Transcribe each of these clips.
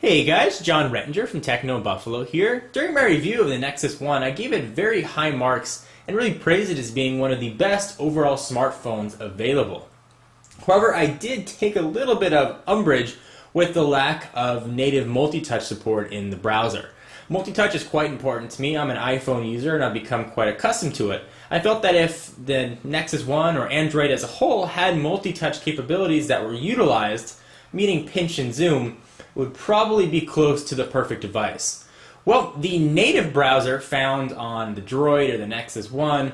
Hey guys, John Rettinger from Techno Buffalo here. During my review of the Nexus 1, I gave it very high marks and really praised it as being one of the best overall smartphones available. However, I did take a little bit of umbrage with the lack of native multi-touch support in the browser. Multi-touch is quite important to me. I'm an iPhone user and I've become quite accustomed to it. I felt that if the Nexus 1 or Android as a whole had multi-touch capabilities that were utilized, meaning pinch and zoom, would probably be close to the perfect device. Well, the native browser found on the Droid or the Nexus 1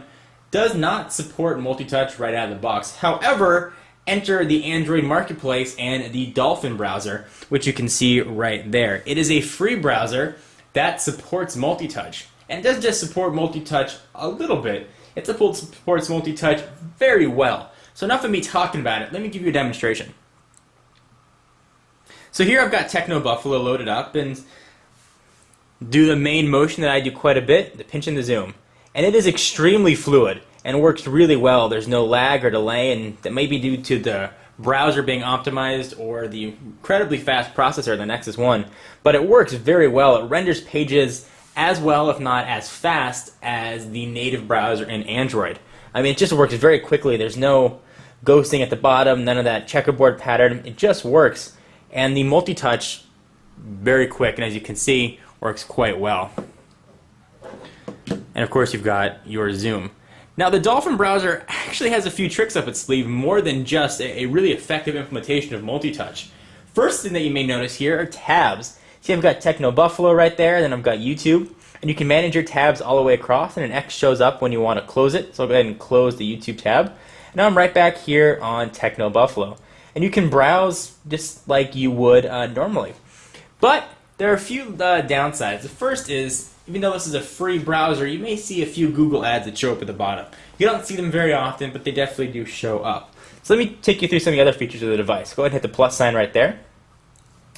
does not support multi-touch right out of the box. However, enter the Android marketplace and the Dolphin browser, which you can see right there. It is a free browser that supports multi-touch. And it doesn't just support multi-touch a little bit, it supports multi-touch very well. So enough of me talking about it, let me give you a demonstration. So here I've got Techno Buffalo loaded up and do the main motion that I do quite a bit, the pinch and the zoom. And it is extremely fluid and works really well. There's no lag or delay, and that may be due to the browser being optimized or the incredibly fast processor of the Nexus 1. But it works very well. It renders pages as well, if not as fast, as the native browser in Android. I mean, it just works very quickly. There's no ghosting at the bottom, none of that checkerboard pattern. It just works. And the multi-touch, very quick, and as you can see, works quite well. And of course you've got your zoom. Now the Dolphin browser actually has a few tricks up its sleeve, more than just a really effective implementation of multi-touch. First thing that you may notice here are tabs. See, I've got Techno Buffalo right there, and then I've got YouTube. And you can manage your tabs all the way across, and an X shows up when you want to close it. So I'll go ahead and close the YouTube tab. Now I'm right back here on Techno Buffalo. And you can browse just like you would normally. But there are a few downsides. The first is, even though this is a free browser, you may see a few Google ads that show up at the bottom. You don't see them very often, but they definitely do show up. So let me take you through some of the other features of the device. Go ahead and hit the plus sign right there.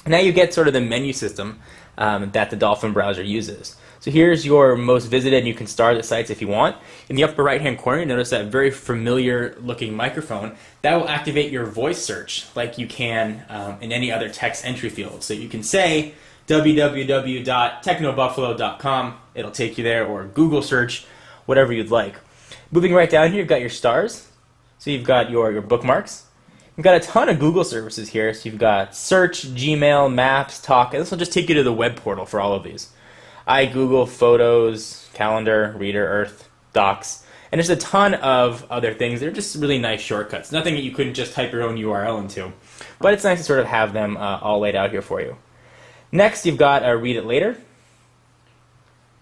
Now you get sort of the menu system that the Dolphin browser uses. So here's your most visited, and you can star the sites if you want. In the upper right-hand corner, you notice that very familiar-looking microphone. That will activate your voice search like you can in any other text entry field. So you can say www.technobuffalo.com. It'll take you there, or Google search, whatever you'd like. Moving right down here, you've got your stars. So you've got your bookmarks. You've got a ton of Google services here. So you've got Search, Gmail, Maps, Talk, and this will just take you to the web portal for all of these. Google, Photos, Calendar, Reader, Earth, Docs, and there's a ton of other things. They're just really nice shortcuts. Nothing that you couldn't just type your own URL into. But it's nice to sort of have them all laid out here for you. Next, you've got Read It Later.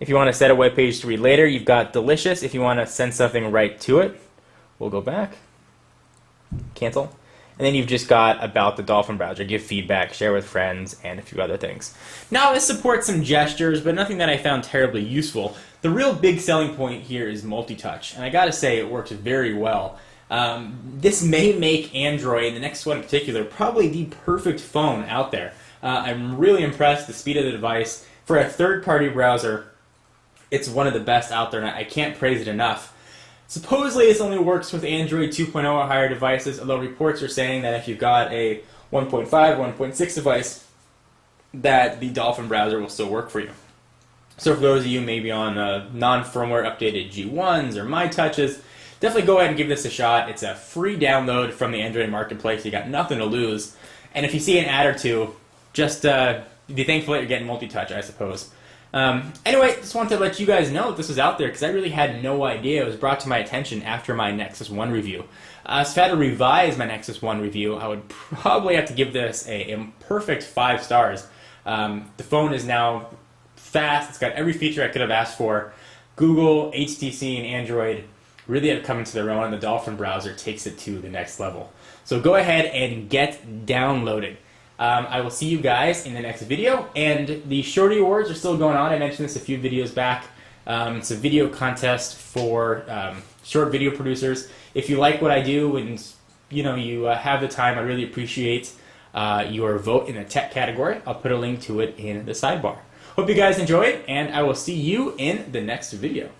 If you want to set a web page to read later, you've got Delicious if you want to send something right to it. We'll go back. Cancel. And then you've just got About the Dolphin browser, give feedback, share with friends, and a few other things. Now this supports some gestures, but nothing that I found terribly useful. The real big selling point here is multi-touch, and I gotta say it works very well. This may make Android, the Nexus 1 in particular, probably the perfect phone out there. I'm really impressed with the speed of the device. For a third-party browser, it's one of the best out there, and I can't praise it enough. Supposedly this only works with Android 2.0 or higher devices, although reports are saying that if you've got a 1.5, 1.6 device, that the Dolphin browser will still work for you. So for those of you maybe on non-firmware updated G1s or MyTouches, definitely go ahead and give this a shot. It's a free download from the Android marketplace. You got nothing to lose. And if you see an ad or two, just be thankful that you're getting multi-touch, I suppose. Anyway, just wanted to let you guys know that this was out there because I really had no idea. It was brought to my attention after my Nexus 1 review. So if I had to revise my Nexus 1 review, I would probably have to give this a perfect 5 stars. The phone is now fast. It's got every feature I could have asked for. Google, HTC, and Android really have come into their own, and the Dolphin browser takes it to the next level. So go ahead and get downloaded. I will see you guys in the next video, and the Shorty Awards are still going on. I mentioned this a few videos back. It's a video contest for short video producers. If you like what I do and you have the time, I really appreciate your vote in the tech category. I'll put a link to it in the sidebar. Hope you guys enjoyed, and I will see you in the next video.